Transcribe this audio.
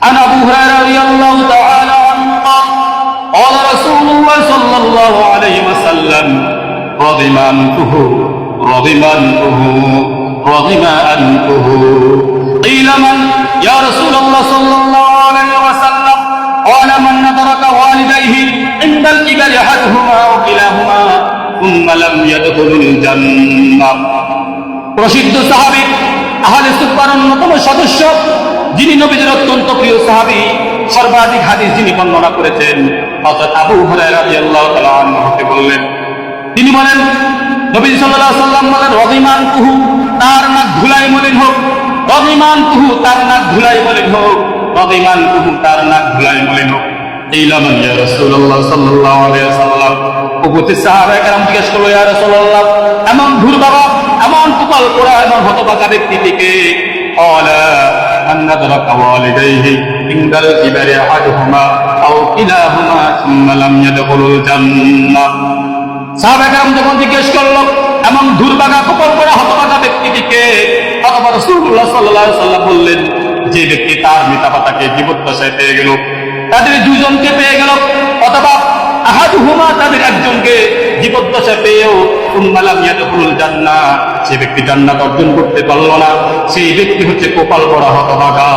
عن أبو هريرة رضي الله تعالى عنه قال قال رسول الله صلى الله عليه وسلم رغم أنفه رغم أنفه رغم أنفه قيل من يا رسول الله صلى الله عليه وسلم قال من أدرك والديه عند الكبر أحدهما أو كلاهما ثم لم يدخل الجنة প্রসিদ্ধ সাহাবী আহলে সুফার অন্যতম সদস্য, যিনি নবীর অত্যন্ত প্রিয় সাহাবী, সর্বাধিক হাদিস যিনি বর্ণনা করেছেন, হযরত আবু হুরায়রা রাদিয়াল্লাহু তাআলা আনহু হতে বললেন, তিনি বলেন নবী সাল্লাল্লাহু আলাইহি ওয়াসাল্লাম বলেন রহিমান তুহু, তার নাক ধুলাই মলিন হোক, রহিমান তুহু, তার নাক ধুলাই মলিন হোক, রহিমান তুহু, তার নাক ধুলাই মলিন হোক। ইলামান ইয়া রাসূলুল্লাহ সাল্লাল্লাহু আলাইহি ওয়াসাল্লাম, উপস্থিত সাহাবায়ে কেরাম জিজ্ঞেস করলো, ইয়া রাসূলুল্লাহ, এমন ধুর বাবা, এমন কপাল পোড়া, এমন হতভাগা ব্যক্তিটিকে? ক্বালা মান আদরাকা ওয়ালিদাইহি ইনদাল কিবারি আহাদুহুমা আও কিলাহুমা সুম্মা লাম ইয়াদখুলুল জান্নাহ। সাহাবায়ে কেরাম যখন জিজ্ঞেস করলো এমন দুর্ভাগা কপাল পোড়া হতভাগা ব্যক্তিটিকে, তখন রাসূলুল্লাহ সাল্লাল্লাহু আলাইহি ওয়াসাল্লাম বললেন, যে ব্যক্তি তার পিতামাতাকে জীবদ্দশায় পেয়ে গেল, তাদের দুজনকে পেয়ে গেল, অথবা আহাদুহুমা, তাদের একজনকে জীবদ্দশায় পেয়েও সুম্মা লাম ইয়াদখুলুল জান্নাহ, সে ব্যক্তি জান্নাত অর্জন করতে পারল না, সেই ব্যক্তি হচ্ছে কপাল পোড়া হতভাগা।